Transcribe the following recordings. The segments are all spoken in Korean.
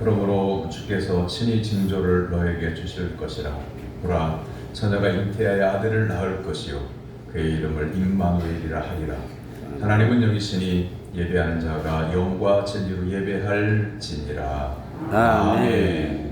그러므로 주께서 친히 징조를 너에게 주실 것이라. 보라, 처녀가 잉태하여 아들을 낳을 것이요 그의 이름을 임마누엘이라 하리라. 하나님은 여기시니 예배하는 자가 영과 진리로 예배할지니라. 아멘.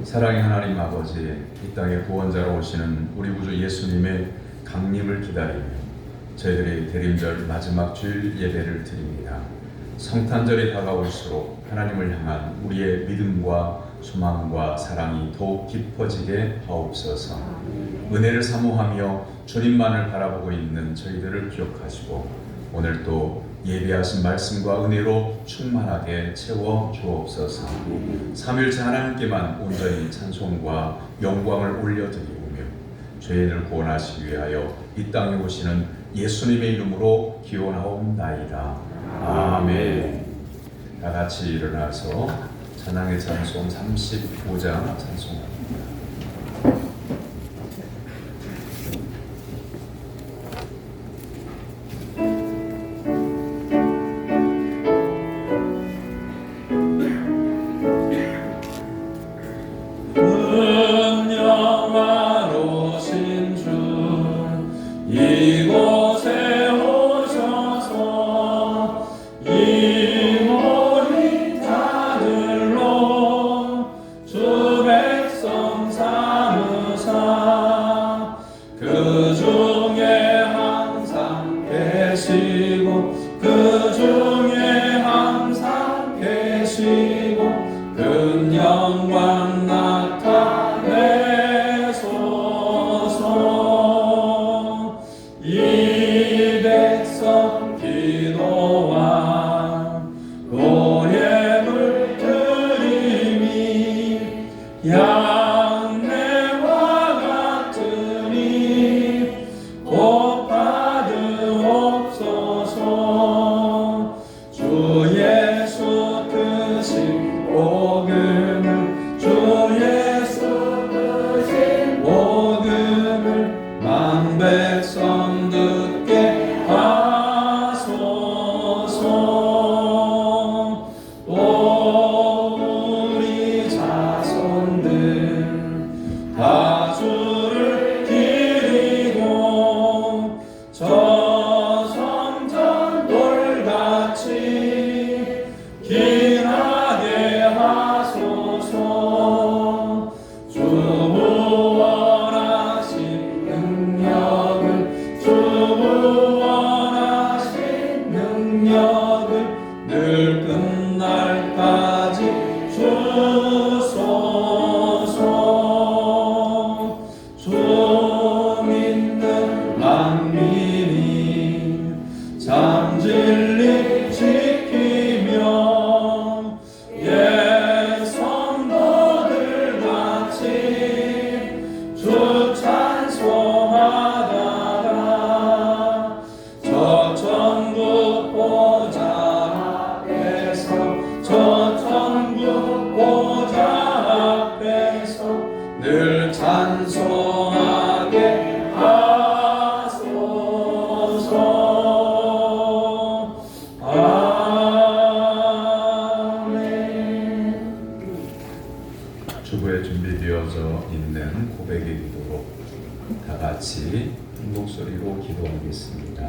사랑의 하나님 아버지, 이 땅에 구원자로 오시는 우리 구주 예수님의 강림을 기다리며 저희들이 대림절 마지막 주일 예배를 드립니다. 성탄절이 다가올수록 하나님을 향한 우리의 믿음과 소망과 사랑이 더욱 깊어지게 하옵소서. 은혜를 사모하며 주님만을 바라보고 있는 저희들을 기억하시고 오늘 또 예비하신 말씀과 은혜로 충만하게 채워 주옵소서. 삼일째 하나님께만 온전히 찬송과 영광을 올려드리오며 죄인을 구원하시기 위하여 이 땅에 오시는 예수님의 이름으로 기원하옵나이다. 아멘. 다 같이 일어나서 찬양의 찬송 35장 찬송합니다. 이곳에 오셔서 이 모든 자들로 주 백성 삼으사 그 중에 항상 계시고 그 중에 항상 계시고 그 영광 나타내소서. 이 백성 기도와 노래를 드리니 양내와 같으니 곧 받으옵소서. 주 예수 드신 복음을 주 예수 드신 복음을 만백성 듣게 하소서. 또 우리 자손들 다 주를 기리고 저 성전 돌같이 길하게 하소서. 주 구원하신 능력을 주 구원하신 능력을 늘 끝날까지 주소서. 주 믿는 만민이 참 진리 지키며 옛 성도들 같이 주 찬송하다가 저 천국 보좌 앞에서 저 천국 보좌 앞에서 늘 찬송하게 하소서. 아멘. 주부에 준비되어져 있는 고백의 기도로 다 같이 한 목소리로 기도하겠습니다.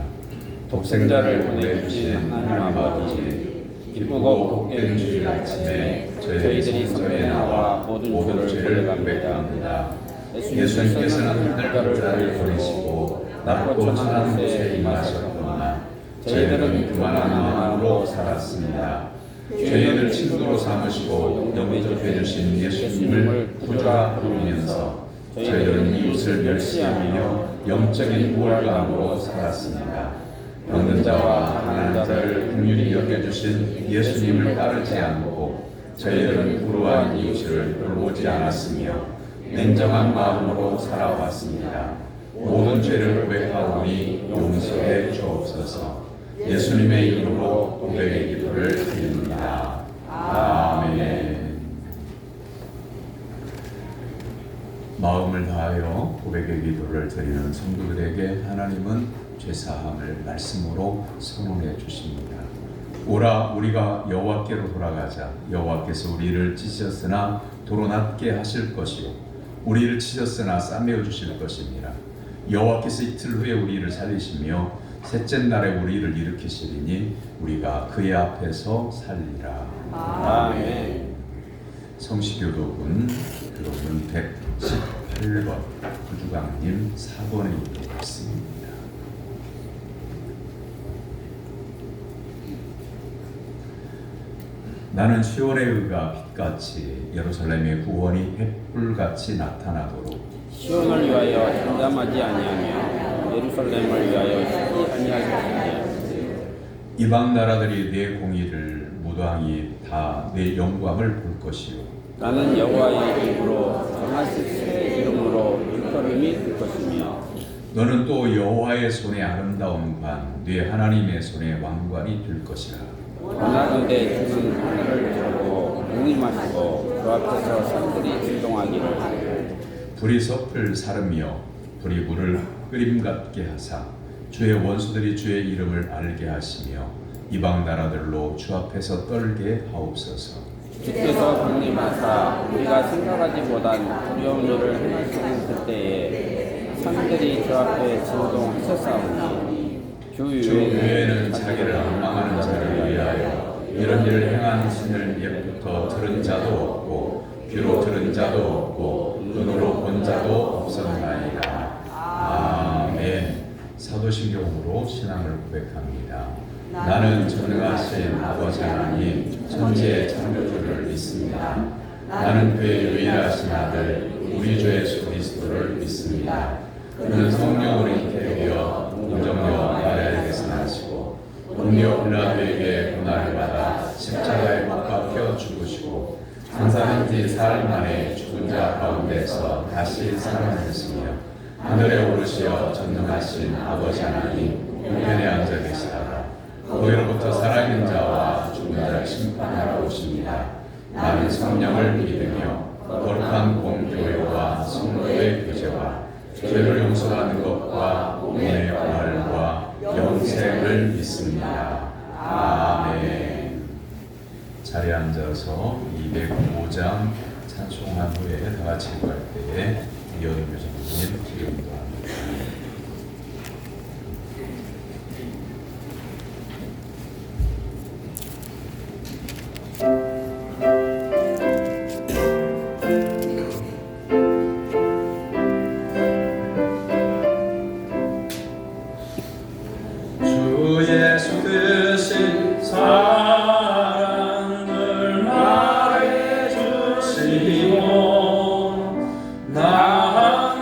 독생자를 보내주신 하나님 아버지, 기쁘고 복된 주일 아침에 저희들이 성전에 나와 모든 죄를 고백합니다. 예수님께서는 하늘가를 보내시고 낮고 천한 곳에 임하셨거나 저희들은 그만한 마음으로 살았습니다. 죄인을 친구로 삼으시고 영접해 주신 예수님을 구주라 부르면서 저희들은 이웃을 멸시하며 영적인 우월감으로 살았습니다. 병든 자와 가난한 자를 긍휼히 여겨주신 예수님을 따르지 않고 저희들은 불우한 이웃을 돌보지 않았으며 냉정한 마음으로 살아왔습니다. 모든 죄를 고백하오니 용서해 주옵소서. 예수님의 이름으로 고백의 기도를 드립니다. 아멘. 마음을 다하여 고백의 기도를 드리는 성도들에게 하나님은 죄사함을 말씀으로 선언해 주십니다. 오라 우리가 여호와께로 돌아가자. 여호와께서 우리를 찢으셨으나 도로 낫게 하실 것이요 우리를 치셨으나 싸매어 주실 것입니다. 여호와께서 이틀 후에 우리를 살리시며 셋째 날에 우리를 일으키시리니 우리가 그의 앞에서 살리라. 아멘. 성시교독은 교독은 118번 구주강님 4번에 있습니다. 나는 시온의 의가 빛같이 예루살렘의 구원이 햇불같이 나타나도록 시온을 위하여 잠잠하지 아니하며 예루살렘을 위하여 쉬지 아니하시리니 이방 나라들이 내 공의를 무당이 다 내 영광을 볼 것이요 나는 여호와의 입으로 정하실 새 이름으로 일컬음이 될 것이며 너는 또 여호와의 손에 아름다운 관, 네 하나님의 손에 왕관이 될 것이라. 원하건대 주는 하늘을 열고 공임하시고 그 앞에서 산들이 진동하기를 불이 섭을 사르며 불이 물을 끓임 같게 하사 주의 원수들이 주의 이름을 알게 하시며 이방 나라들로 주 앞에서 떨게 하옵소서. 주께서 강림하사 우리가 생각하지 못한 두려운 일을 행하시는 그때에 산들이 주 앞에 진동하셨사오니 주 위에는 자기를 앙망하는 자를 위하여 이런 일을 행한 신을 옛부터 들은 자도 없고 귀로 들은 자도 없고 눈으로 본 자도 없었나이다. 아멘. 사도신경으로 신앙을 고백합니다. 나는 전능하신 아버지 하나님 천지의 창조주를 믿습니다. 나는 그의 유일하신 아들 우리 주 예수 그리스도를 믿습니다. 그는 성령으로 잉태되어 동정녀 마리아에게서 나시고 본디오 빌라도에게 고난을 받아 십자가에 못 박혀 죽으시고 장사한 지 사흘 만에 죽은 자 가운데서 다시 살아나셨으며 하늘에 오르시어 전능하신 아버지 하나님 우편에 앉아 계시다가 거기로부터 살아있는 자와 죽은 자를 심판하러 오십니다. 나는 성령을 믿으며 거룩한 공교회와 성도의 교제와 죄를 용서하는 것과 몸의 부활과 영생을 믿습니다. 아멘. 자리에 앉아서 205장 찬송한 후에 다 같이 읽을 때에 이현우 교수님 기도합니다. 주 예수 드신 사랑을 말해 주시고 나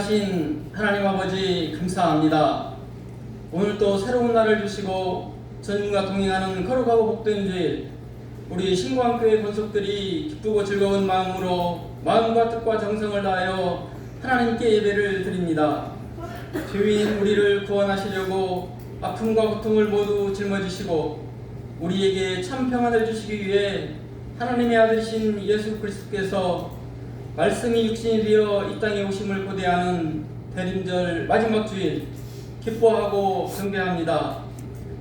전능하신 하나님 아버지 감사합니다. 오늘 또 새로운 날을 주시고 전님과 동행하는 거룩하고 복된 주일, 우리 신광교회 권속들이 기쁘고 즐거운 마음으로 마음과 뜻과 정성을 다하여 하나님께 예배를 드립니다. 죄인 우리를 구원하시려고 아픔과 고통을 모두 짊어지시고 우리에게 참 평안을 주시기 위해 하나님의 아들이신 예수 그리스도께서 말씀이 육신이 되어 이 땅에 오심을 고대하는 대림절 마지막 주일 기뻐하고 경배합니다.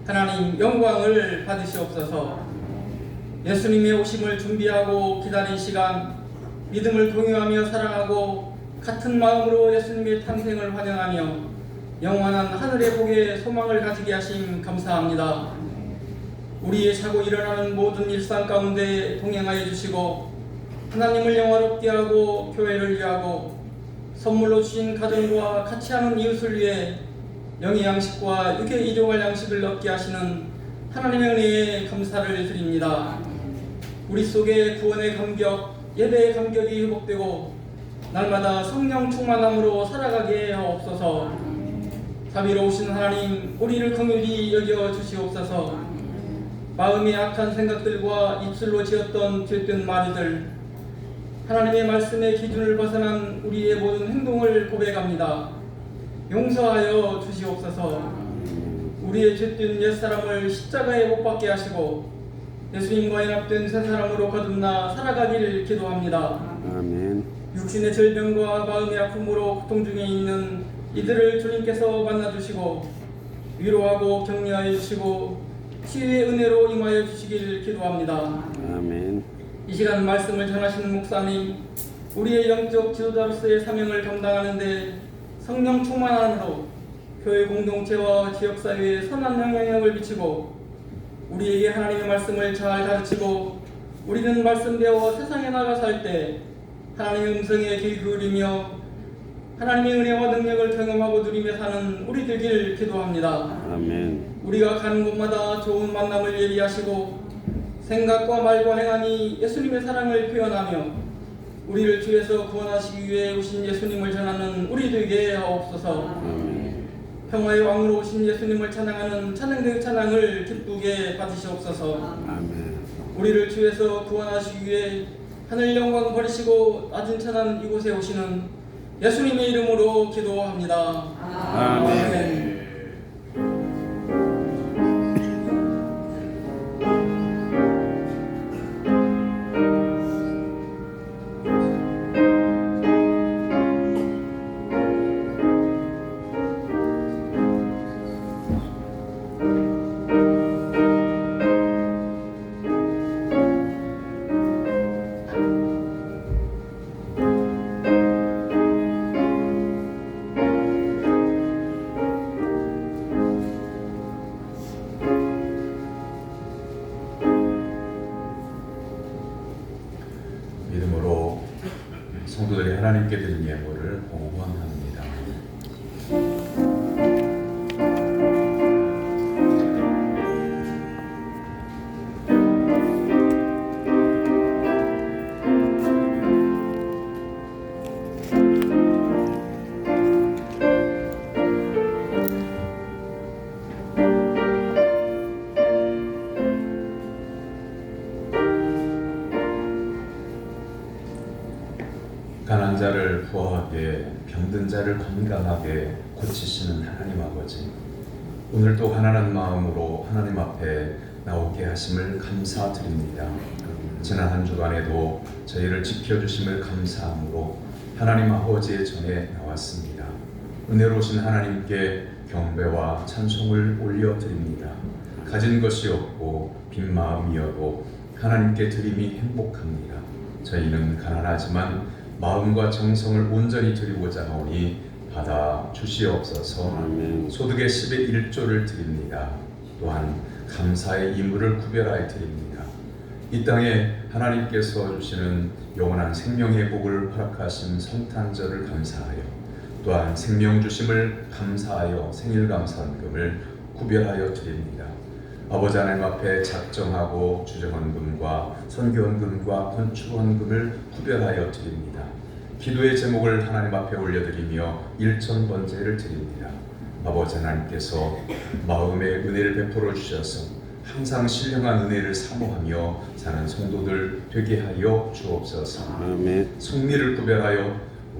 하나님 영광을 받으시옵소서. 예수님의 오심을 준비하고 기다린 시간, 믿음을 공유하며 사랑하고 같은 마음으로 예수님의 탄생을 환영하며 영원한 하늘의 복에 소망을 가지게 하심 감사합니다. 우리의 자고 일어나는 모든 일상 가운데 동행하여 주시고 하나님을 영화롭게 하고 교회를 위하고 선물로 주신 가정과 같이 하는 이웃을 위해 영의 양식과 육의 일용할 양식을 얻게 하시는 하나님의 은혜에 감사를 드립니다. 우리 속에 구원의 감격, 예배의 감격이 회복되고 날마다 성령 충만함으로 살아가게 하옵소서. 자비로우신 하나님, 우리를 긍휼히 여겨 주시옵소서. 마음의 악한 생각들과 입술로 지었던 죄된 말들, 하나님의 말씀의 기준을 벗어난 우리의 모든 행동을 고백합니다. 용서하여 주시옵소서. 우리의 죄된 옛사람을 십자가에 못 박게 하시고 예수님과 연합된 새 사람으로 거듭나 살아가기를 기도합니다. 아멘. 육신의 질병과 마음의 아픔으로 고통 중에 있는 이들을 주님께서 만나주시고 위로하고 격려하여 주시고 치유의 은혜로 임하여 주시기를 기도합니다. 아멘. 이 시간 말씀을 전하시는 목사님, 우리의 영적 지도자로서의 사명을 감당하는데 성령 충만함으로 교회 공동체와 지역사회에 선한 영향력을 미치고 우리에게 하나님의 말씀을 잘 가르치고 우리는 말씀 배워 세상에 나가 살 때 하나님의 음성에 귀 기울이며 하나님의 은혜와 능력을 경험하고 누리며 사는 우리 되길 기도합니다. 아멘. 우리가 가는 곳마다 좋은 만남을 예비하시고 생각과 말과 행함이 예수님의 사랑을 표현하며 우리를 주에서 구원하시기 위해 오신 예수님을 전하는 우리 되게 하옵소서. 평화의 왕으로 오신 예수님을 찬양하는 찬양대의 찬양을 기쁘게 받으시옵소서. 아멘. 우리를 주에서 구원하시기 위해 하늘 영광 버리시고 낮은 천한 이곳에 오시는 예수님의 이름으로 기도합니다. 아멘. 믿음으로 성도들이 하나님께 드린 예물을 봉헌합니다. 가난한 자를 부하게, 병든 자를 건강하게 고치시는 하나님 아버지, 오늘도 가난한 마음으로 하나님 앞에 나오게 하심을 감사드립니다. 지난 한 주간에도 저희를 지켜주심을 감사함으로 하나님 아버지의 전에 나왔습니다. 은혜로우신 하나님께 경배와 찬송을 올려드립니다. 가진 것이 없고 빈 마음이어도 하나님께 드림이 행복합니다. 저희는 가난하지만 마음과 정성을 온전히 드리고자 하오니 받아 주시옵소서. 아멘. 소득의 10의 1조를 드립니다. 또한 감사의 이물을 구별하여 드립니다. 이 땅에 하나님께서 주시는 영원한 생명의 복을 허락하신 성탄절을 감사하여 또한 생명 주심을 감사하여 생일감사헌금을 구별하여 드립니다. 아버지 하나님 앞에 작정하고 주정헌금과 선교헌금과 건축헌금을 구별하여 드립니다. 기도의 제목을 하나님 앞에 올려드리며 일천번제를 드립니다. 아버지 하나님께서 마음의 은혜를 베풀어 주셔서 항상 신령한 은혜를 사모하며 사는 성도들 되게 하여 주옵소서. 아멘. 성리를 구별하여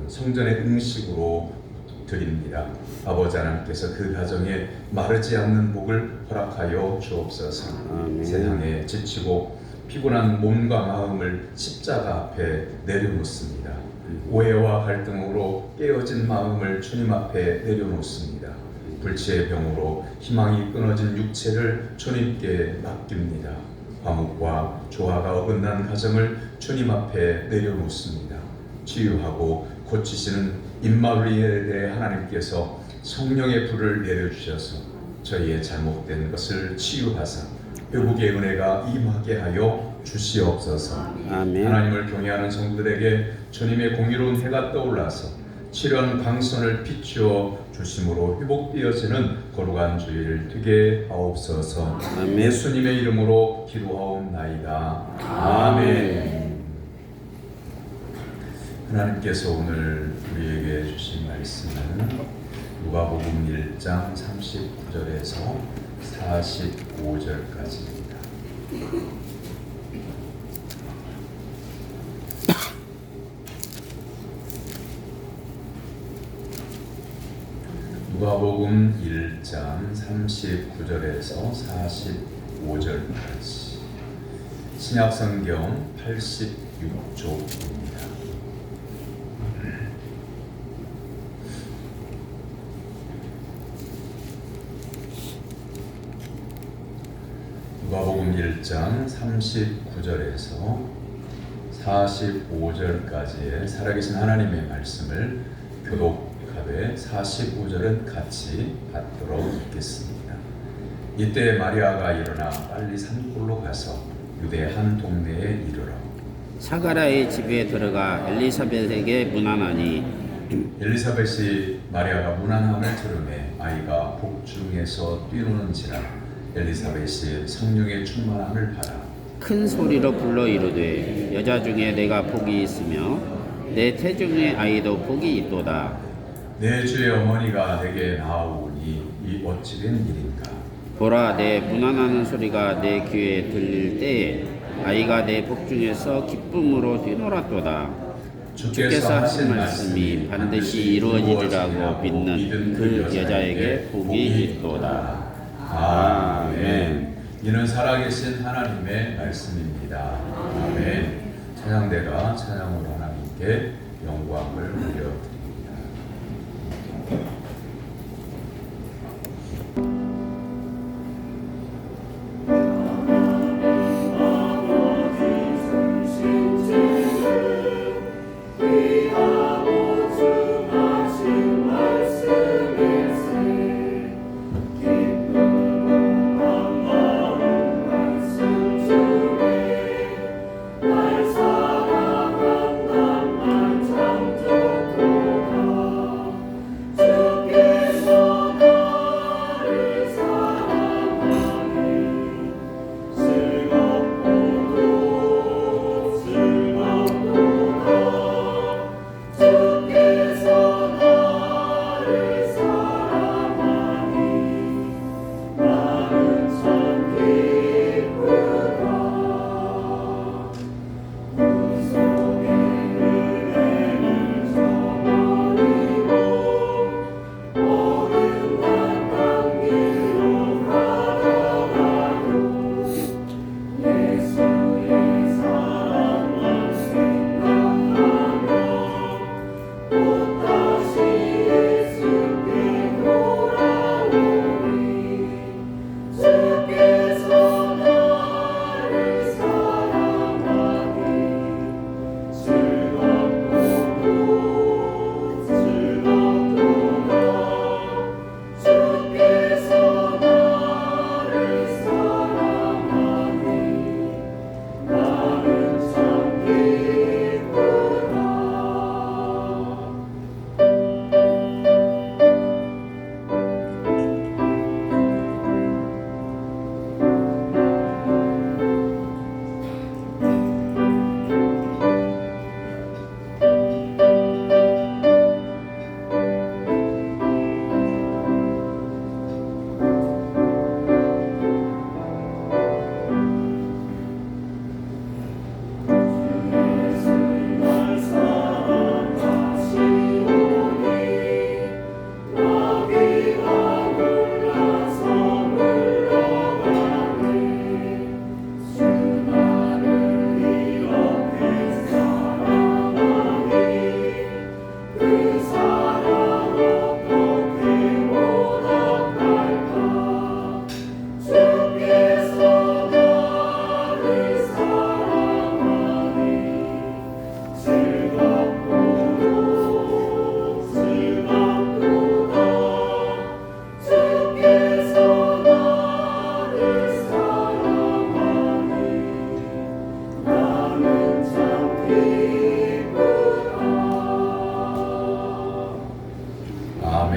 성전의 음식으로 드립니다. 아버지 하나님께서 그 가정에 마르지 않는 복을 허락하여 주옵소서. 아멘. 세상에 지치고 피곤한 몸과 마음을 십자가 앞에 내려놓습니다. 오해와 갈등으로 깨어진 마음을 주님 앞에 내려놓습니다. 불치의 병으로 희망이 끊어진 육체를 주님께 맡깁니다. 화목과 조화가 어긋난 가정을 주님 앞에 내려놓습니다. 치유하고 고치시는 임마누엘에 대해 하나님께서 성령의 불을 내려주셔서 저희의 잘못된 것을 치유하사 회복의 은혜가 임하게 하여 주시옵소서. 아멘. 하나님을 경외하는 성도들에게 주님의 공의로운 해가 떠올라서 치료한 광선을 비추어 주심으로 회복되어지는 거룩한 주일 되게 하옵소서. 아멘. 예수님의 이름으로 기도하옵나이다. 아멘. 하나님께서 오늘 우리에게 주신 말씀은 누가복음 1장 39절에서 45절까지입니다. 누가복음 1장 39절에서 45절까지 신약성경 86쪽입니다. 누가복음 1장 39절에서 45절까지의 살아계신 하나님의 말씀을 교독하되 45절은 같이 받도록 읽겠습니다. 이때 마리아가 일어나 빨리 산골로 가서 유대 한 동네에 이르러 사가랴의 집에 들어가 엘리사벳에게 문안하니 엘리사벳이 마리아가 문안함을 들으매 아이가 복중에서 뛰노는지라 엘리사벳이 성령의 충만함을 받아 큰 소리로 불러 이르되 여자 중에 내가 복이 있으며 내 태중의 아이도 복이 있도다. 내 주의 어머니가 내게 나아오니 이 어찌된 일인가. 보라, 내 문안하는 소리가 내 귀에 들릴 때에 아이가 내 복중에서 기쁨으로 뛰놀았도다. 주께서 하신 말씀이 반드시 이루어지리라고 믿는 그 여자에게 복이 있도다. 아멘. 이는 살아계신 하나님의 말씀입니다. 아멘. 찬양대가 찬양으로 하나님께 영광을 올려드립니다.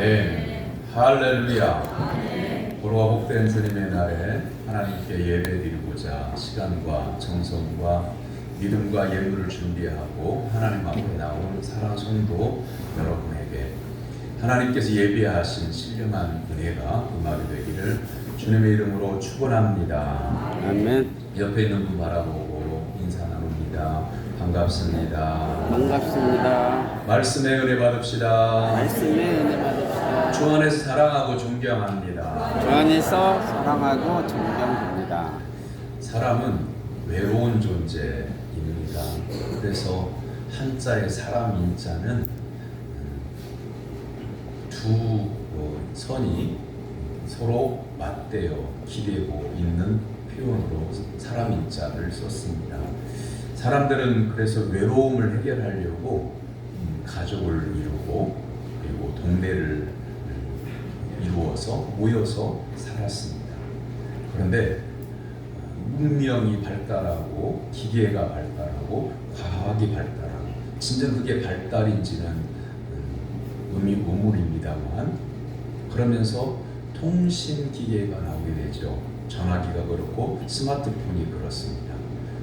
아멘. 할렐루야. 보로와 복된 주님의 날에 하나님께 예배드리고자 시간과 정성과 믿음과 예물을 준비하고 하나님 앞에 나온 사랑하는 성도 여러분에게 하나님께서 예비하신 신령한 은혜가 임하게 되기를 주님의 이름으로 축원합니다. 아멘. 옆에 있는 분 바라보고 인사 나눕니다. 반갑습니다. 반갑습니다. 말씀의 은혜 받읍시다. 말씀의 은혜 받읍시다. 주 안에서 사랑하고 존경합니다. 주 안에서 사랑하고 존경합니다. 사람은 외로운 존재입니다. 그래서 한자의 사람 인자는 두 선이 서로 맞대어 기대고 있는 표현으로 사람 인자를 썼습니다. 사람들은 그래서 외로움을 해결하려고 가족을 이루고 그리고 동네를 이루어서 모여서 살았습니다. 그런데 문명이 발달하고 기계가 발달하고 과학이 발달하고 진짜 그게 발달인지는 의문입니다만 그러면서 통신 기계가 나오게 되죠. 전화기가 그렇고 스마트폰이 그렇습니다.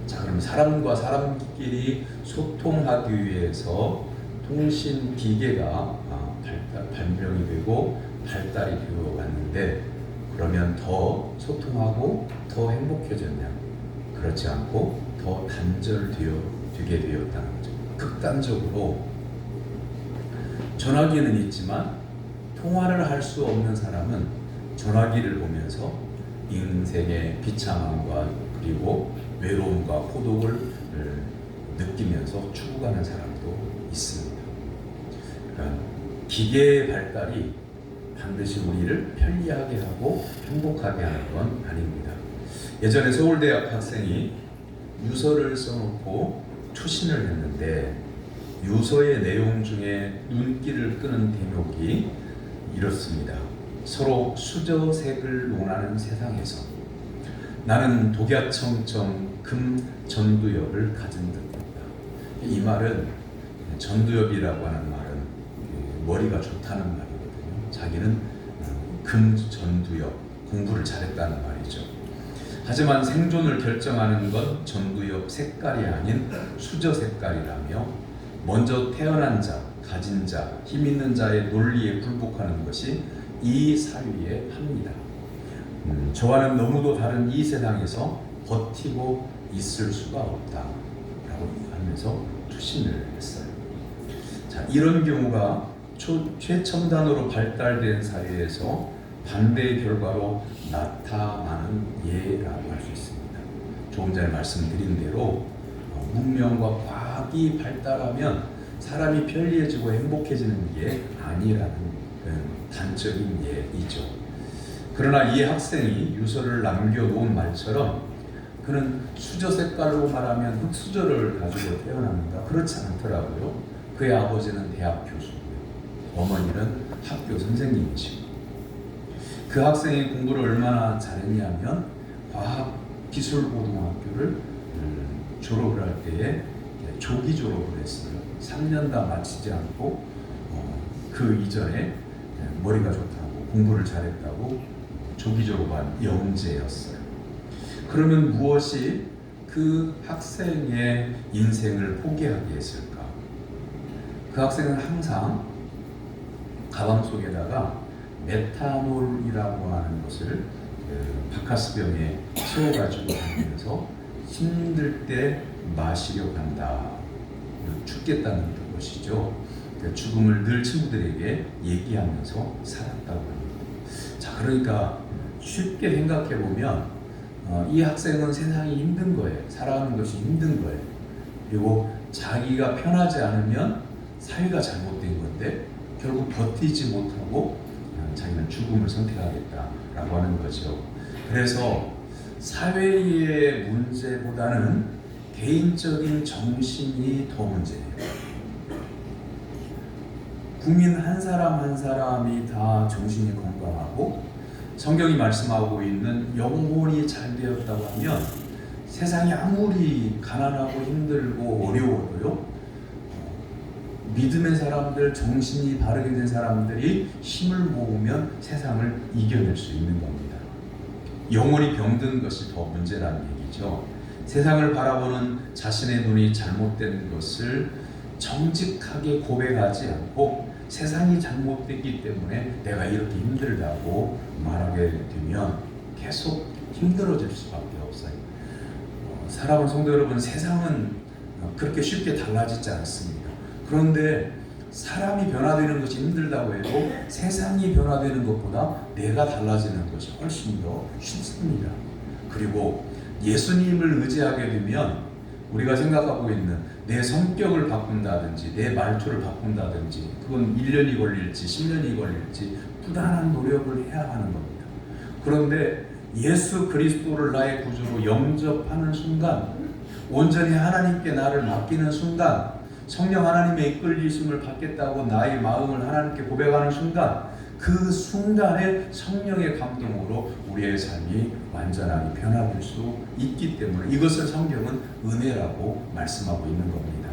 자, 그럼 사람과 사람끼리 소통하기 위해서 통신 기계가 발명이 되고 발달이 되어 왔는데 그러면 더 소통하고 더 행복해졌냐? 그렇지 않고 더 단절되게 되었다는 거죠. 극단적으로 전화기는 있지만 통화를 할 수 없는 사람은 전화기를 보면서 인생의 비참함과 그리고 외로움과 고독을 느끼면서 죽어가는 사람도 있습니다. 그러니까 기계의 발달이 반드시 우리를 편리하게 하고 행복하게 하는 건 아닙니다. 예전에 서울대학 학생이 유서를 써놓고 추신을 했는데 유서의 내용 중에 눈길을 끄는 대목이 이렇습니다. 서로 수저색을 논하는 세상에서 나는 독야청청 금전두엽을 가진 듯하다. 이 말은 전두엽이라고 하는 말은 머리가 좋다는 말이거든요. 자기는 금전두엽 공부를 잘했다는 말이죠. 하지만 생존을 결정하는 건 전두엽 색깔이 아닌 수저 색깔이라며 먼저 태어난 자, 가진 자, 힘 있는 자의 논리에 굴복하는 것이 이 사유에 합니다. 저와는 너무도 다른 이 세상에서 버티고 있을 수가 없다라고 하면서 투신을 했어요. 자, 이런 경우가 최첨단으로 발달된 사회에서 반대의 결과로 나타나는 예라고 할 수 있습니다. 조금 전에 말씀드린 대로 문명과 과학이 발달하면 사람이 편리해지고 행복해지는 게 아니라는 단적인 예이죠. 그러나 이 학생이 유서를 남겨놓은 말처럼 그는 수저 색깔로 말하면 흑수저를 가지고 태어납니다. 그렇지 않더라고요. 그의 아버지는 대학 교수고요. 어머니는 학교 선생님이시고 그 학생이 공부를 얼마나 잘했냐면 과학기술고등학교를 졸업을 할 때에 조기 졸업을 했어요. 3년 다 마치지 않고 그 이전에 머리가 좋다고 공부를 잘했다고 조기 졸업한 영재였어요. 그러면 무엇이 그 학생의 인생을 포기하게 했을까? 그 학생은 항상 가방 속에다가 메탄올이라고 하는 것을 바카스병에 채워가지고 다니면서 힘들 때 마시려고 한다. 죽겠다는 것이죠. 죽음을 늘 친구들에게 얘기하면서 살았다고 합니다. 자, 그러니까 쉽게 생각해 보면 이 학생은 세상이 힘든 거예요. 살아가는 것이 힘든 거예요. 그리고 자기가 편하지 않으면 사회가 잘못된 건데 결국 버티지 못하고 자기는 죽음을 선택하겠다라고 하는 거죠. 그래서 사회의 문제보다는 개인적인 정신이 더 문제예요. 국민 한 사람 한 사람이 다 정신이 건강하고 성경이 말씀하고 있는 영혼이 잘 되었다고 하면 세상이 아무리 가난하고 힘들고 어려워도요 믿음의 사람들, 정신이 바르게 된 사람들이 힘을 모으면 세상을 이겨낼 수 있는 겁니다. 영혼이 병든 것이 더 문제라는 얘기죠. 세상을 바라보는 자신의 눈이 잘못된 것을 정직하게 고백하지 않고 세상이 잘못됐기 때문에 내가 이렇게 힘들다고 말하게 되면 계속 힘들어질 수밖에 없어요. 사랑하는 성도 여러분, 세상은 그렇게 쉽게 달라지지 않습니다. 그런데 사람이 변화되는 것이 힘들다고 해도 세상이 변화되는 것보다 내가 달라지는 것이 훨씬 더 쉽습니다. 그리고 예수님을 의지하게 되면 우리가 생각하고 있는 내 성격을 바꾼다든지 내 말투를 바꾼다든지 그건 1년이 걸릴지 10년이 걸릴지 부단한 노력을 해야 하는 겁니다. 그런데 예수 그리스도를 나의 구주로 영접하는 순간, 온전히 하나님께 나를 맡기는 순간, 성령 하나님의 이끌리심을 받겠다고 나의 마음을 하나님께 고백하는 순간, 그 순간에 성령의 감동으로 우리의 삶이 완전하게 변화될 수 있기 때문에 이것을 성경은 은혜라고 말씀하고 있는 겁니다.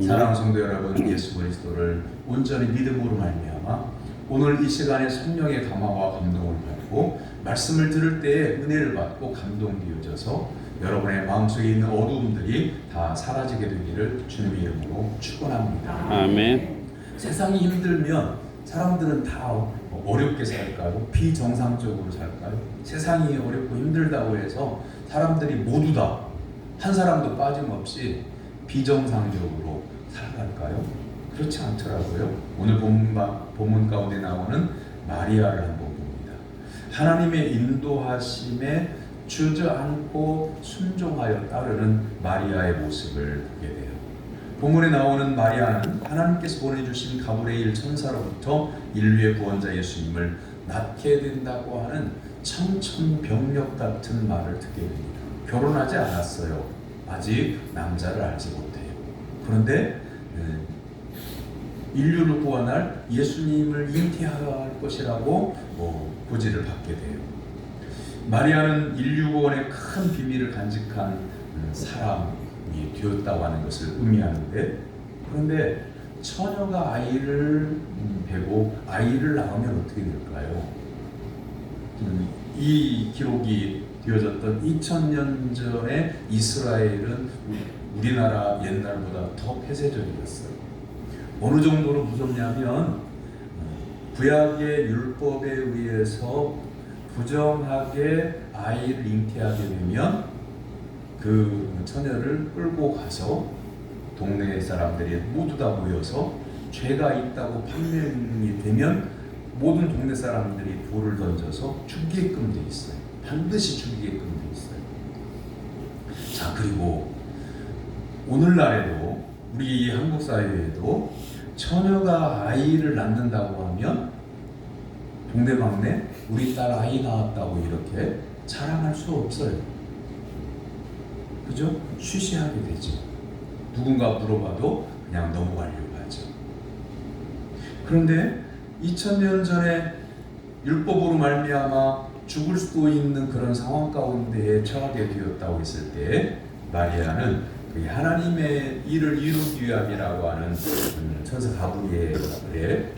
사랑하는 성도 여러분, 예수 그리스도를 온전히 믿음으로 말미암아 오늘 이 시간에 성령의 감화와 감동을 받고 말씀을 들을 때에 은혜를 받고 감동되어져서 여러분의 마음속에 있는 어두움들이 다 사라지게 되기를 주님의 이름으로 축원합니다. 아멘. 세상이 힘들면 사람들은 다 어렵게 살까요? 비정상적으로 살까요? 세상이 어렵고 힘들다고 해서 사람들이 모두 다 한 사람도 빠짐없이 비정상적으로 살아갈까요? 그렇지 않더라고요. 오늘 본문 가운데 나오는 마리아를 한번 봅니다. 하나님의 인도하심에 주저앉고 순종하여 따르는 마리아의 모습을 보게 돼요. 본문에 나오는 마리아는 하나님께서 보내주신 가브리엘 천사로부터 인류의 구원자 예수님을 낳게 된다고 하는 청천벽력 같은 말을 듣게 됩니다. 결혼하지 않았어요. 아직 남자를 알지 못해요. 그런데 인류를 구원할 예수님을 잉태할 것이라고 고지를 받게 돼요. 마리아는 인류 구원의 큰 비밀을 간직한 사람이 되었다고 하는 것을 의미하는데, 그런데 처녀가 아이를 베고 아이를 낳으면 어떻게 될까요? 이 기록이 되어졌던 2000년 전에 이스라엘은 우리나라 옛날보다 더 폐쇄적이었어요. 어느 정도로 무섭냐면 구약의 율법에 의해서 부정하게 아이를 잉태하게 되면 그 처녀를 끌고 가서 동네 사람들이 모두 다 모여서 죄가 있다고 판명이 되면 모든 동네 사람들이 돌을 던져서 죽이게끔 돼 있어요. 반드시 죽이게끔 돼 있어요. 자, 그리고 오늘날에도 우리 한국 사회에도 처녀가 아이를 낳는다고 하면 동네방네 우리 딸 아이 낳았다고 이렇게 자랑할 수 없어요. 그죠? 쉬쉬하게 되죠. 누군가 물어봐도 그냥 넘어가려고 하죠. 그런데 2000년 전에 율법으로 말미암아 죽을 수도 있는 그런 상황 가운데에 처하게 되었다고 했을 때 마리아는 하나님의 일을 이루기 위함이라고 하는 천사 가브리엘의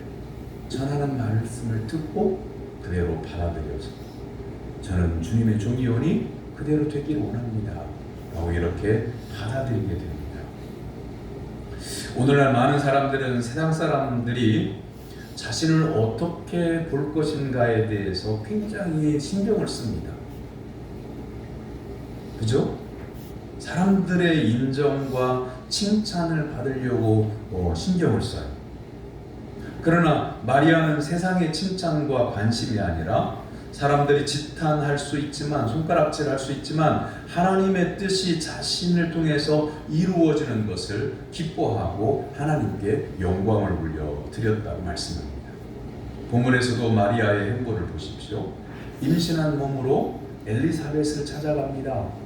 전하는 말씀을 듣고 그대로 받아들여서 저는 주님의 종이오니 그대로 되기를 원합니다 라고 이렇게 받아들이게 됩니다. 오늘날 많은 사람들은 세상 사람들이 자신을 어떻게 볼 것인가에 대해서 굉장히 신경을 씁니다. 그죠? 사람들의 인정과 칭찬을 받으려고 신경을 써요. 그러나 마리아는 세상의 칭찬과 관심이 아니라 사람들이 지탄할 수 있지만 손가락질할 수 있지만 하나님의 뜻이 자신을 통해서 이루어지는 것을 기뻐하고 하나님께 영광을 올려드렸다고 말씀합니다. 본문에서도 마리아의 행보를 보십시오. 임신한 몸으로 엘리사벳을 찾아갑니다.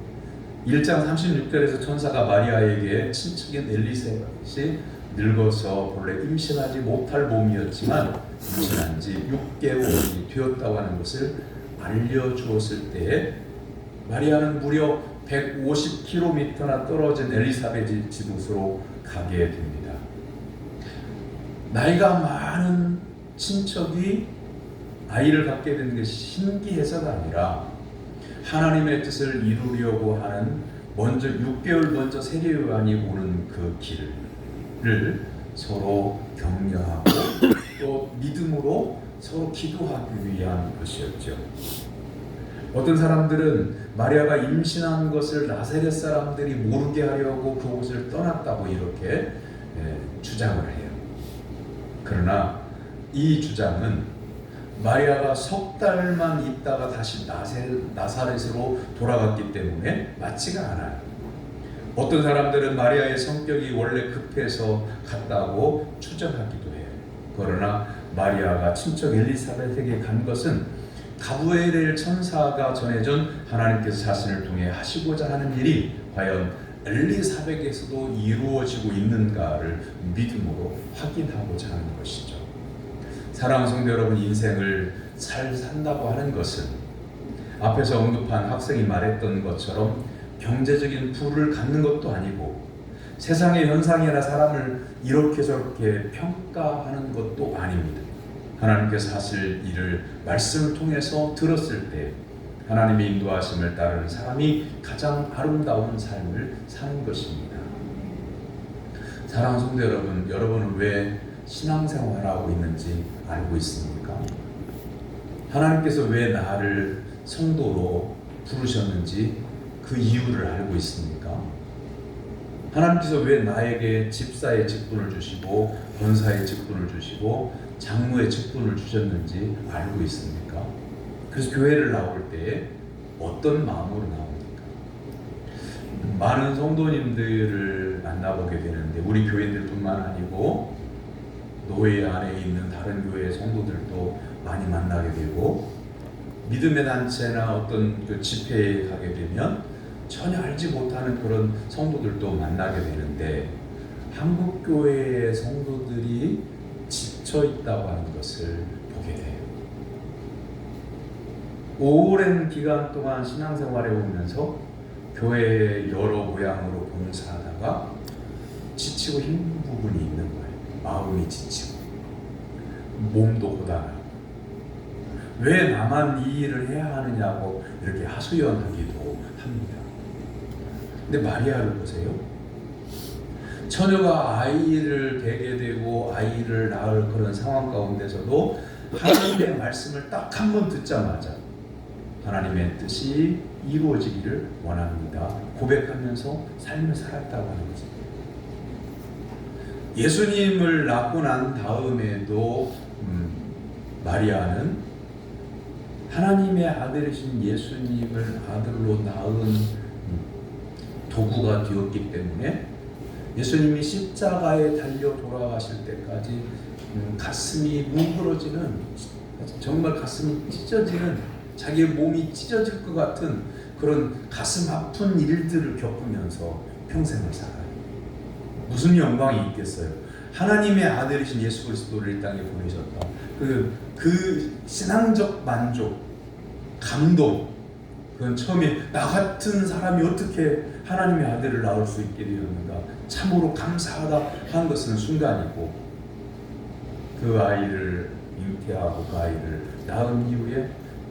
1장 36절에서 천사가 마리아에게 친척인 엘리사벳이 늙어서 본래 임신하지 못할 몸이었지만 임신한 지 6개월이 되었다고 하는 것을 알려주었을 때에 마리아는 무려 150km나 떨어진 엘리사벳의 집으로 가게 됩니다. 나이가 많은 친척이 아이를 갖게 되는 것이 신기해서가 아니라 하나님의 뜻을 이루려고 하는 먼저 6개월 먼저 세례요한이 오는 그 길을 서로 격려하고 또 믿음으로 서로 기도하기 위한 것이었죠. 어떤 사람들은 마리아가 임신한 것을 나사렛 사람들이 모르게 하려고 그곳을 떠났다고 이렇게 주장을 해요. 그러나 이 주장은 마리아가 석 달만 있다가 다시 나사렛으로 돌아갔기 때문에 맞지가 않아요. 어떤 사람들은 마리아의 성격이 원래 급해서 갔다고 추정하기도 해요. 그러나 마리아가 친척 엘리사벳에게 간 것은 가브리엘 천사가 전해준 하나님께서 자신을 통해 하시고자 하는 일이 과연 엘리사벳에게서도 이루어지고 있는가를 믿음으로 확인하고자 하는 것이죠. 사랑하는 성도 여러분, 인생을 잘 산다고 하는 것은 앞에서 언급한 학생이 말했던 것처럼 경제적인 부를 갖는 것도 아니고 세상의 현상이나 사람을 이렇게 저렇게 평가하는 것도 아닙니다. 하나님께서 하실 일을 말씀을 통해서 들었을 때 하나님의 인도하심을 따르는 사람이 가장 아름다운 삶을 사는 것입니다. 사랑하는 성도 여러분, 여러분은 왜 신앙생활하고 있는지 알고 있습니까? 하나님께서 왜 나를 성도로 부르셨는지 그 이유를 알고 있습니까? 하나님께서 왜 나에게 집사의 직분을 주시고 권사의 직분을 주시고 장로의 직분을 주셨는지 알고 있습니까? 그래서 교회를 나올 때 어떤 마음으로 나옵니까? 많은 성도님들을 만나보게 되는데 우리 교인들뿐만 아니고 노회 안에 있는 다른 교회 성도들도 많이 만나게 되고 믿음의 단체나 어떤 그 집회에 가게 되면 전혀 알지 못하는 그런 성도들도 만나게 되는데 한국 교회의 성도들이 지쳐 있다고 하는 것을 보게 돼요. 오랜 기간 동안 신앙생활에 오면서 교회의 여러 모양으로 봉사하다가 지치고 힘든 부분이 있는 거예요. 마음이 지치고 몸도 고단하고 왜 나만 이 일을 해야 하느냐고 이렇게 하소연하기도 합니다. 근데 마리아를 보세요. 처녀가 아이를 베게 되고 아이를 낳을 그런 상황 가운데서도 하나님의 말씀을 딱 한 번 듣자마자 하나님의 뜻이 이루어지기를 원합니다. 고백하면서 삶을 살았다고 하는 거죠. 예수님을 낳고 난 다음에도 마리아는 하나님의 아들이신 예수님을 아들로 낳은 도구가 되었기 때문에 예수님이 십자가에 달려 돌아가실 때까지 가슴이 뭉그러지는, 정말 가슴이 찢어지는, 자기의 몸이 찢어질 것 같은 그런 가슴 아픈 일들을 겪으면서 평생을 살아요. 무슨 영광이 있겠어요? 하나님의 아들이신 예수 그리스도를 이 땅에 보내셨다. 그 신앙적 만족, 감동, 그건 처음에 나 같은 사람이 어떻게 하나님의 아들을 낳을 수 있게 되었는가 참으로 감사하다 한 것은 순간이고, 그 아이를 잉태하고 그 아이를 낳은 이후에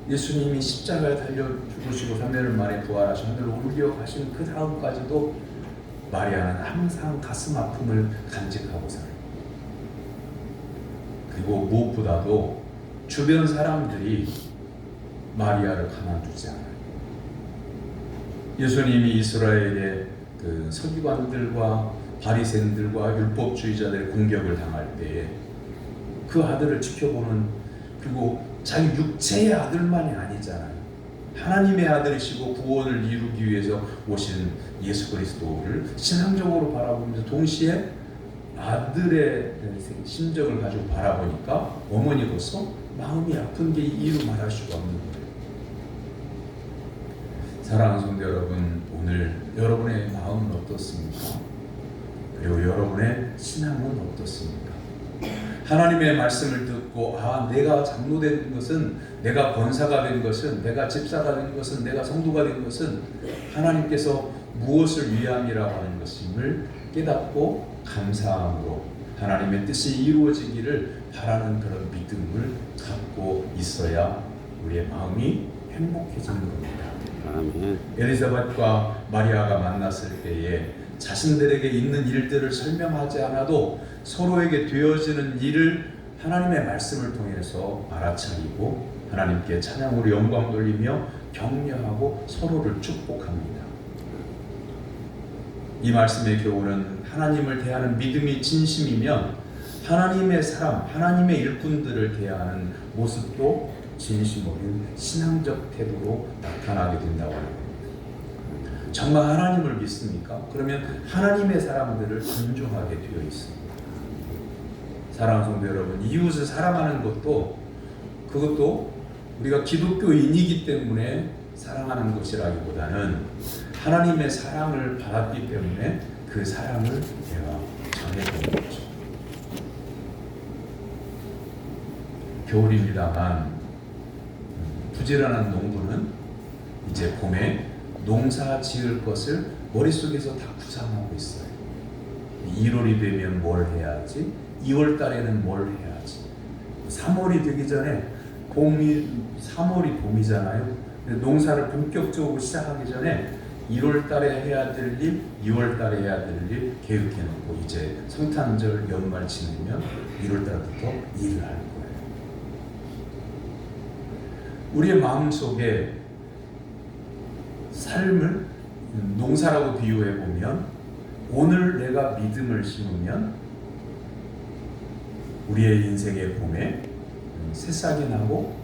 예수님이 십자가에 달려 죽으시고 3일 만에 부활하신 하늘로 올려 가신 그 다음까지도 마리아는 항상 가슴 아픔을 간직하고 살아요. 그리고 무엇보다도 주변 사람들이 마리아를 가만두지 않아요. 예수님이 이스라엘의 그 서기관들과 바리새인들과 율법주의자들의 공격을 당할 때에 그 아들을 지켜보는, 그리고 자기 육체의 아들만이 아니잖아요. 하나님의 아들이시고 구원을 이루기 위해서 오신 예수 그리스도를 신앙적으로 바라보면서 동시에 아들의 심정을 가지고 바라보니까 어머니로서 마음이 아픈 게 이루 말할 수가 없는 거예요. 사랑하는 성도 여러분, 오늘 여러분의 마음은 어떻습니까? 그리고 여러분의 신앙은 어떻습니까? 하나님의 말씀을 듣고 내가 장로된 것은, 내가 권사가 된 것은, 내가 집사가 된 것은, 내가 성도가 된 것은 하나님께서 무엇을 위함이라고 하는 것임을 깨닫고 감사함으로 하나님의 뜻이 이루어지기를 바라는 그런 믿음을 갖고 있어야 우리의 마음이 행복해지는 겁니다. 아멘. 엘리사벳과 마리아가 만났을 때에 자신들에게 있는 일들을 설명하지 않아도 서로에게 되어지는 일을 하나님의 말씀을 통해서 알아차리고 하나님께 찬양으로 영광 돌리며 격려하고 서로를 축복합니다. 이 말씀의 교훈은 하나님을 대하는 믿음이 진심이면 하나님의 사람, 하나님의 일꾼들을 대하는 모습도 진심 어린 신앙적 태도로 나타나게 된다고 합니다. 정말 하나님을 믿습니까? 그러면 하나님의 사람들을 존중하게 되어 있습니다. 사랑하는 성도 여러분, 이웃을 사랑하는 것도 그것도 우리가 기독교인이기 때문에 사랑하는 것이라기보다는 하나님의 사랑을 받았기 때문에 그 사랑을 내가 전해드리는 거죠. 겨울입니다만 부지런한 농부는 이제 봄에 농사 지을 것을 머릿속에서 다 구상하고 있어요. 1월이 되면 뭘 해야지, 2월 달에는 뭘 해야지, 3월이 되기 전에 3월이 봄이잖아요. 농사를 본격적으로 시작하기 전에 1월 달에 해야 될 일, 2월 달에 해야 될 일 계획해 놓고 이제 성탄절 연말 지내면 1월 달부터 일을 할 거예요. 우리의 마음속에 삶을 농사라고 비유해 보면 오늘 내가 믿음을 심으면 우리의 인생의 봄에 새싹이 나고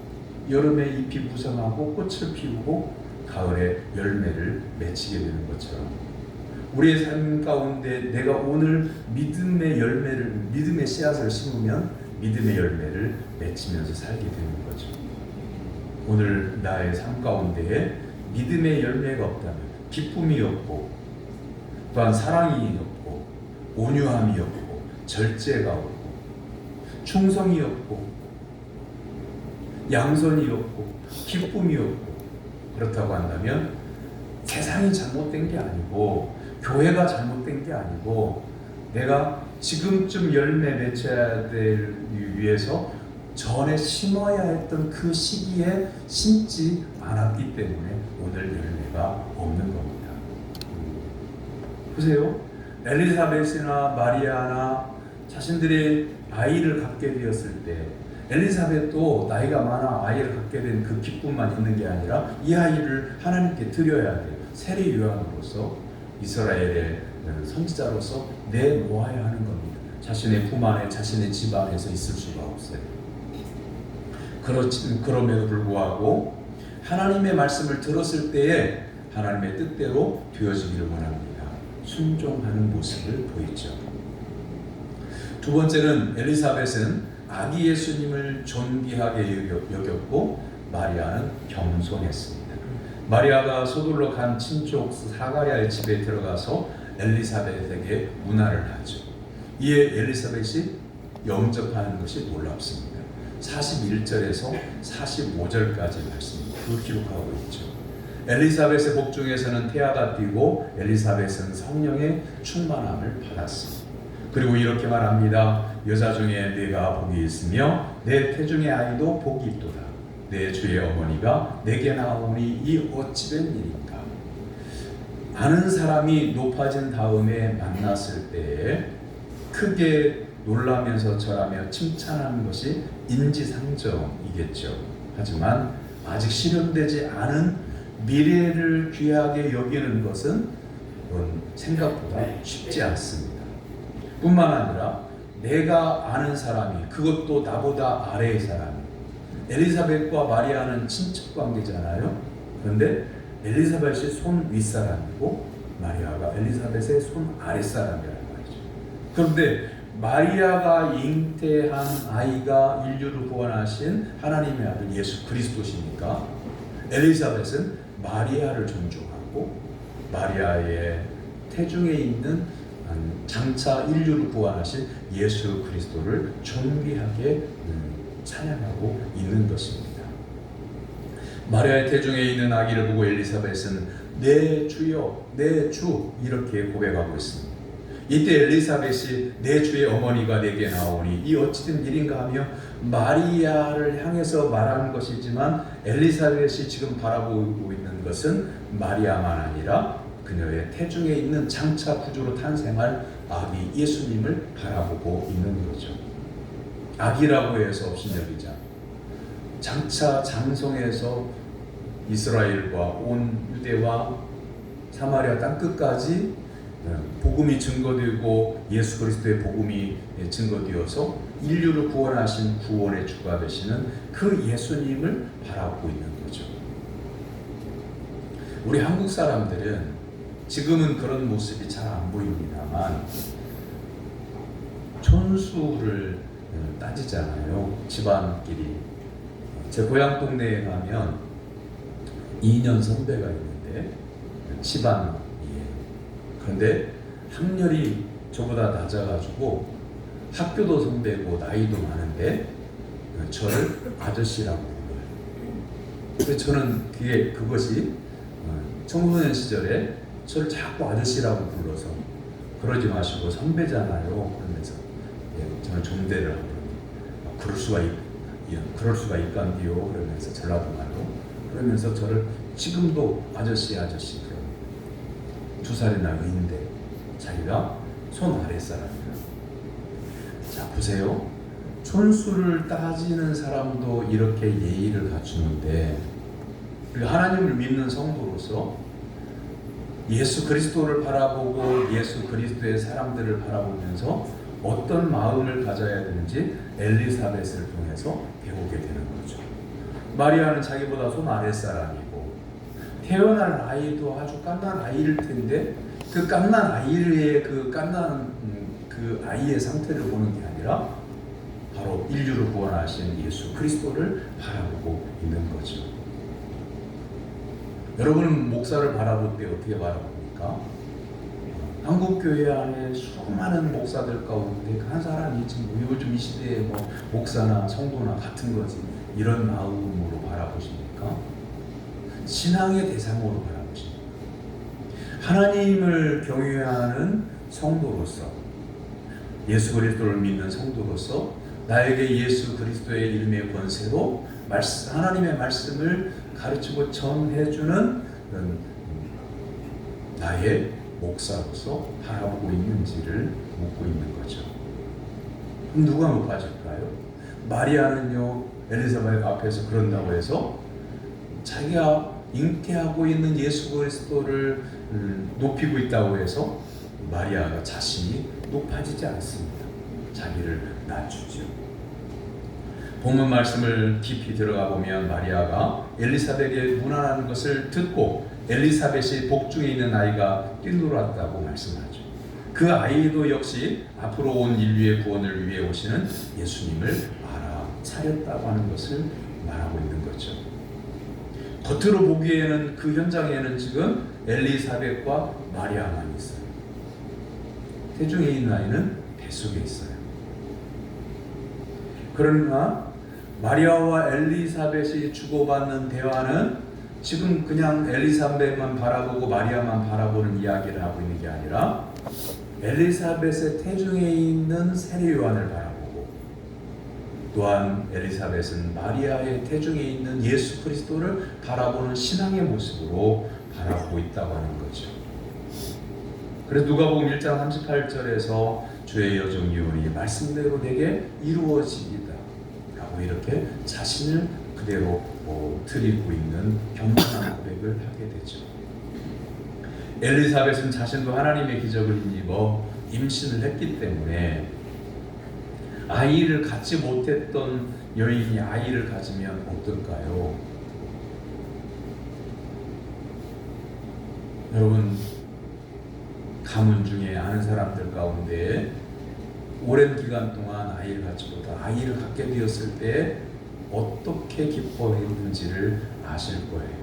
여름에 잎이 무성하고 꽃을 피우고 가을에 열매를 맺히게 되는 것처럼 우리의 삶 가운데 내가 오늘 믿음의 씨앗을 심으면 믿음의 열매를 맺히면서 살게 되는 거죠. 오늘 나의 삶 가운데에 믿음의 열매가 없다면 기쁨이 없고 또한 사랑이 없고 온유함이 없고 절제가 없고 충성이 없고 양선이 없고 기쁨이 없고 그렇다고 한다면 세상이 잘못된 게 아니고 교회가 잘못된 게 아니고 내가 지금쯤 열매 맺혀야 될 위해서 전에 심어야 했던 그 시기에 심지 않았기 때문에 오늘 열매가 없는 겁니다. 보세요. 엘리사벳이나 마리아나 자신들의 아이를 갖게 되었을 때 엘리사벳도 나이가 많아 아이를 갖게 된 그 기쁨만 있는 게 아니라 이 아이를 하나님께 드려야 돼요. 세례 요한으로서 이스라엘의 선지자로서 내놓아야 하는 겁니다. 자신의 품 안에 자신의 집 안에서 있을 수가 없어요. 그럼에도 불구하고 하나님의 말씀을 들었을 때에 하나님의 뜻대로 되어지기를 원합니다. 순종하는 모습을 보이죠. 두 번째는 엘리사벳은 아기 예수님을 존귀하게 여겼고 마리아는 겸손했습니다. 마리아가 서둘러 간 친족 사가랴의 집에 들어가서 엘리사벳에게 문화를 하죠. 이에 엘리사벳이 영접하는 것이 놀랍습니다. 41절에서 45절까지 말씀을 기록하고 있죠. 엘리사벳의 복중에서는 태아가 뛰고 엘리사벳은 성령의 충만함을 받았습니다. 그리고 이렇게 말합니다. 여자 중에 내가 복이 있으며 내 태중의 아이도 복이 있도다. 내 주의 어머니가 내게 나오니 이 어찌 된 일인가. 아는 사람이 높아진 다음에 만났을 때에 크게 놀라면서 절하며 칭찬하는 것이 인지상정이겠죠. 하지만 아직 실현되지 않은 미래를 귀하게 여기는 것은 생각보다 쉽지 않습니다. 뿐만 아니라 내가 아는 사람이 그것도 나보다 아래의 사람이 엘리사벳과 마리아는 친척 관계잖아요. 그런데 엘리사벳이 손 윗사람이고 마리아가 엘리사벳의 손 아랫사람이라는 말이죠. 그런데 마리아가 잉태한 아이가 인류를 구원하신 하나님의 아들 예수 그리스도시니까 엘리사벳은 마리아를 존중하고 마리아의 태중에 있는 장차 인류를 구원하신 예수 그리스도를 존귀하게 찬양하고 있는 것입니다. 마리아의 태중에 있는 아기를 보고 엘리사벳은 내 주여, 내 주 이렇게 고백하고 있습니다. 이때 엘리사벳이 내 주의 어머니가 내게 나오니 이 어찌된 일인가 하며 마리아를 향해서 말하는 것이지만 엘리사벳이 지금 바라보고 있는 것은 마리아만 아니라 그녀의 태중에 있는 장차 구주로 탄생할 아기 예수님을 바라보고 있는 거죠. 아기라고 해서 업신여기지 않고 장차 장성에서 이스라엘과 온 유대와 사마리아 땅 끝까지 복음이 증거되고 예수 그리스도의 복음이 증거되어서 인류를 구원하신 구원의 주가 되시는 그 예수님을 바라보고 있는 거죠. 우리 한국 사람들은 지금은 그런 모습이 잘 안 보입니다만 촌수를 따지잖아요. 집안끼리. 제 고향 동네에 가면 2년 선배가 있는데 집안이에요. 그런데 학렬이 저보다 낮아가지고 학교도 선배고 나이도 많은데 저를 아저씨라고 불러요. 근데 저는 그것이 청소년 시절에 저를 자꾸 아저씨라고 불러서 그러지 마시고 선배잖아요. 그러면서 저는 존대를 하고 그럴 수가 있간디요. 그러면서 전라도 말로 그러면서 저를 지금도 아저씨 그래요. 2살이나 위인데 자기가 손 아랫사람이에요. 자 보세요. 촌수를 따지는 사람도 이렇게 예의를 갖추는데 그리고 하나님을 믿는 성도로서 예수 그리스도를 바라보고 예수 그리스도의 사람들을 바라보면서 어떤 마음을 가져야 되는지 엘리사벳을 통해서 배우게 되는 거죠. 마리아는 자기보다 손 아랫사람이고 태어날 아이도 아주 갓난 아이일 텐데 그 갓난 아이의 그 아이의 상태를 보는 게 아니라 바로 인류를 구원하신 예수 그리스도를 바라보고 있는 거죠. 여러분은 목사를 바라볼 때 어떻게 바라봅니까? 한국교회 안에 수많은 목사들 가운데 한 사람이 지금 요즘 이 시대에 목사나 성도나 같은 거지 이런 마음으로 바라보십니까? 신앙의 대상으로 바라보십니까? 하나님을 경외하는 성도로서 예수 그리스도를 믿는 성도로서 나에게 예수 그리스도의 이름의 권세로 하나님의 말씀을 가르치고 전해주는 나의 목사로서 바라보고 있는지를 묻고 있는 거죠. 그럼 누가 높아질까요? 마리아는요 엘리사벳 앞에서 그런다고 해서 자기가 잉태하고 있는 예수 그리스도를 높이고 있다고 해서 마리아가 자신이 높아지지 않습니다. 자기를 낮추죠. 본문 말씀을 깊이 들어가 보면 마리아가 엘리사벳의 무난한 것을 듣고 엘리사벳이 복중에 있는 아이가 뛰놀았다고 말씀하죠. 그 아이도 역시 앞으로 온 인류의 구원을 위해 오시는 예수님을 알아차렸다고 하는 것을 말하고 있는 거죠. 겉으로 보기에는 그 현장에는 지금 엘리사벳과 마리아만 있어요. 태중에 있는 아이는 뱃속에 있어요. 그러나 마리아와 엘리사벳이 주고받는 대화는 지금 그냥 엘리사벳만 바라보고 마리아만 바라보는 이야기를 하고 있는 게 아니라 엘리사벳의 태중에 있는 세례 요한을 바라보고 또한 엘리사벳은 마리아의 태중에 있는 예수 그리스도를 바라보는 신앙의 모습으로 바라보고 있다고 하는 거죠. 그래서 누가복음 1장 38절에서 주의 여종 유언이 말씀대로 내게 이루어지이다 라고 이렇게 자신을 그대로 드리고 있는 겸손한 고백을 하게 되죠. 엘리사벳은 자신도 하나님의 기적을 힘입어 임신을 했기 때문에 아이를 갖지 못했던 여인이 아이를 가지면 어떨까요? 여러분 가문 중에 아는 사람들 가운데 오랜 기간 동안 아이를 갖지 못한 아이를 갖게 되었을 때 어떻게 기뻐했는지를 아실 거예요.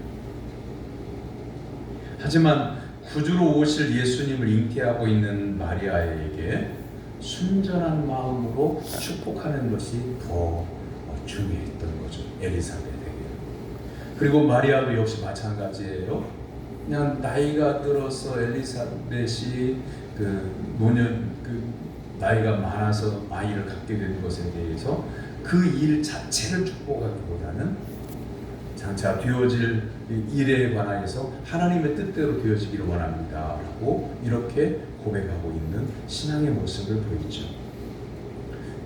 하지만 구주로 오실 예수님을 잉태하고 있는 마리아에게 순전한 마음으로 축복하는 것이 더 중요했던 거죠. 엘리사벳에게. 그리고 마리아도 역시 마찬가지예요. 그냥 나이가 들어서 엘리사벳이 그 노년 나이가 많아서 아이를 갖게 된 것에 대해서 그 일 자체를 축복하기보다는 장차 되어질 일에 관하여서 하나님의 뜻대로 되어지기를 원합니다 라고 이렇게 고백하고 있는 신앙의 모습을 보이죠.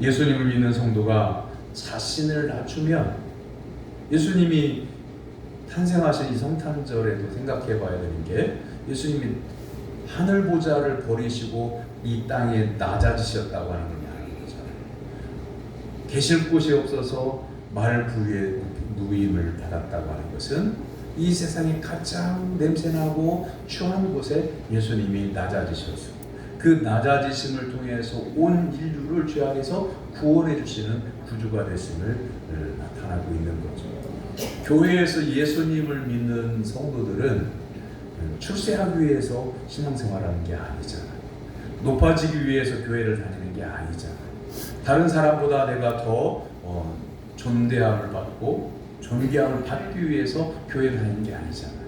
예수님을 믿는 성도가 자신을 낮추면 예수님이 탄생하신 이 성탄절에도 생각해 봐야 되는 게 예수님이 하늘 보좌를 버리시고 이 땅에 낮아지셨다고 하는 건 아닌 거잖아요. 계실 곳이 없어서 말 부위에 누임을 받았다고 하는 것은 이 세상에 가장 냄새나고 추한 곳에 예수님이 낮아지셨어요. 그 낮아지심을 통해서 온 인류를 죄악에서 구원해 주시는 구주가 되심을 나타나고 있는 거죠. 교회에서 예수님을 믿는 성도들은 출세하기 위해서 신앙생활하는 게 아니잖아요. 높아지기 위해서 교회를 다니는 게 아니잖아요. 다른 사람보다 내가 더 존대함을 받고 존귀함을 받기 위해서 교회를 다니는 게 아니잖아요.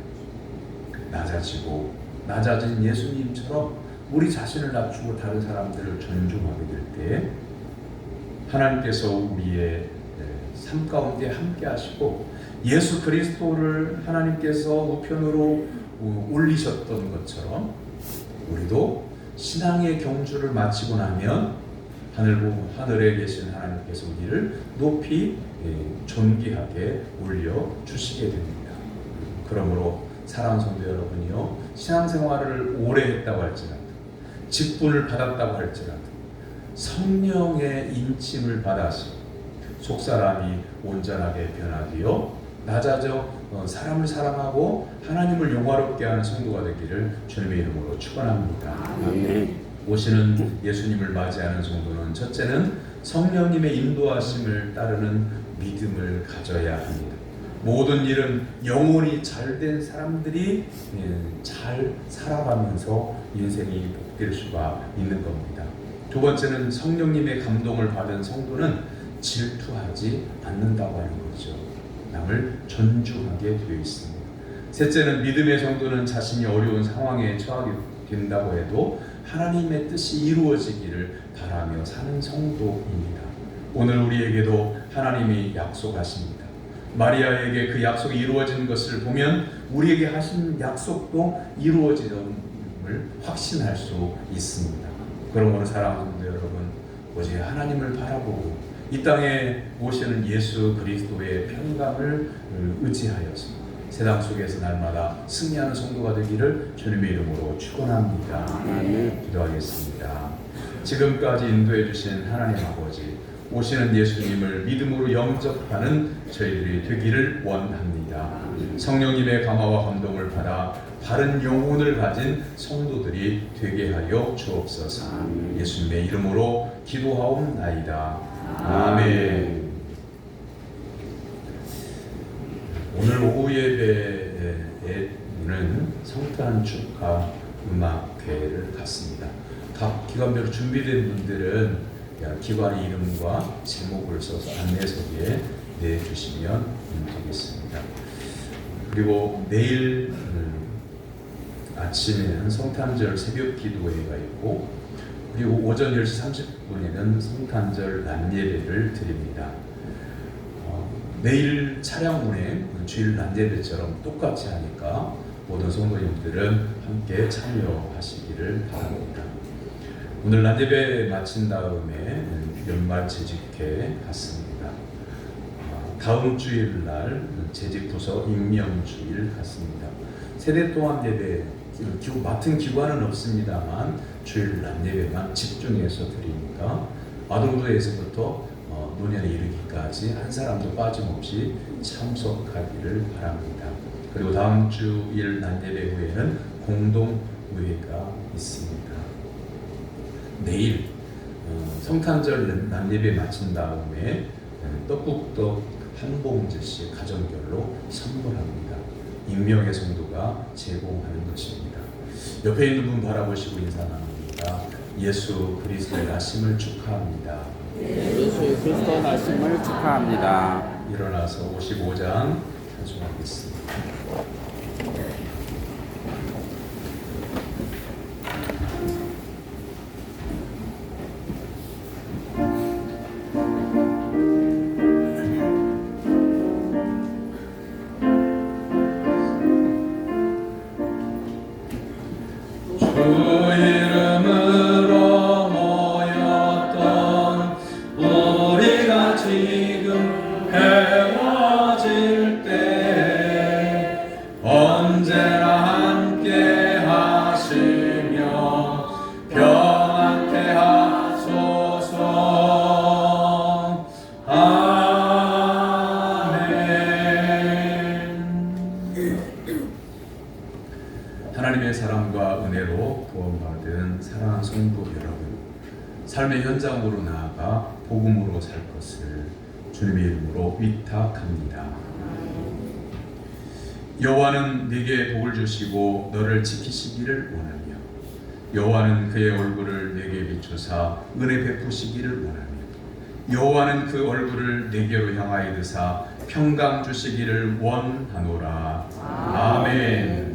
낮아진 예수님처럼 우리 자신을 낮추고 다른 사람들을 존중하게 될 때 하나님께서 우리의 삶 가운데 함께 하시고 예수 그리스도를 하나님께서 우편으로 올리셨던 것처럼 우리도 신앙의 경주를 마치고 나면 하늘에 계신 하나님께서 우리를 높이 존귀하게 올려주시게 됩니다. 그러므로 사랑하는 성도 여러분이요, 신앙생활을 오래 했다고 할지라도 직분을 받았다고 할지라도 성령의 인침을 받아서 속사람이 온전하게 변화되어 낮아져 사람을 사랑하고 하나님을 영화롭게 하는 성도가 되기를 주님의 이름으로 축원합니다. 아멘. 오시는 예수님을 맞이하는 성도는 첫째는 성령님의 인도하심을 따르는 믿음을 가져야 합니다. 모든 일은 영혼이 잘된 사람들이 잘 살아가면서 인생이 복될 수가 있는 겁니다. 두 번째는 성령님의 감동을 받은 성도는 질투하지 않는다고 하는 거죠. 남을 존중하게 되어 있습니다. 셋째는 믿음의 성도는 자신이 어려운 상황에 처하게 된다고 해도 하나님의 뜻이 이루어지기를 바라며 사는 성도입니다. 오늘 우리에게도 하나님이 약속하십니다. 마리아에게 그 약속이 이루어진 것을 보면 우리에게 하신 약속도 이루어짐을 확신할 수 있습니다. 그러므로 사랑하는 성도 여러분, 오직 하나님을 바라보고 이 땅에 오시는 예수 그리스도의 평강을 의지하여서 세상 속에서 날마다 승리하는 성도가 되기를 주님의 이름으로 축원합니다. 기도하겠습니다. 지금까지 인도해 주신 하나님 아버지, 오시는 예수님을 믿음으로 영접하는 저희들이 되기를 원합니다. 성령님의 감화와 감동을 받아 바른 영혼을 가진 성도들이 되게 하여 주옵소서. 예수님의 이름으로 기도하옵나이다. 아멘. 오늘 오후 예배에는 성탄 축하 음악회를 갖습니다. 각 기관별로 준비된 분들은 기관 이름과 제목을 써서 안내석에 내주시면 되겠습니다. 그리고 내일 아침에는 성탄절 새벽 기도회가 있고, 그리고 오전 10시 30분에는 성탄절 낮예배를 드립니다. 내일 차량 운행, 주일 낮예배처럼 똑같이 하니까 모든 성도님들은 함께 참여하시기를 바랍니다. 오늘 낮예배 마친 다음에 연말 재직회 갖습니다. 다음 주일날 재직부서 임명주일 갖습니다. 세대 동안 예배, 맡은 기관은 없습니다만 주일 낮예배만 집중해서 드리니까 아동부에서부터 노년에 이르기까지 한 사람도 빠짐없이 참석하기를 바랍니다. 그리고 다음 주일 낮예배 후에는 공동의회가 있습니다. 내일 성탄절 낮예배 마친 다음에 떡국떡 한 봉지씩 가정별로 선물합니다. 임명의 성도가 제공하는 것입니다. 옆에 있는 분 바라보시고 인사 나눕니다. 예수 그리스도의 나심을 축하합니다. 예수 그리스도 나심을 축하합니다. 일어나서 55장 찬송하겠습니다. 하나님의 사랑과 은혜로 구원받은 사랑하는 성도 여러분, 삶의 현장으로 나아가 복음으로 살 것을 주님의 이름으로 위탁합니다. 여호와는 네게 복을 주시고 너를 지키시기를 원하며 여호와는 그의 얼굴을 네게 비추사 은혜 베푸시기를 원하며 여호와는 그 얼굴을 네게로 향하여 드사 평강 주시기를 원하노라. 아멘.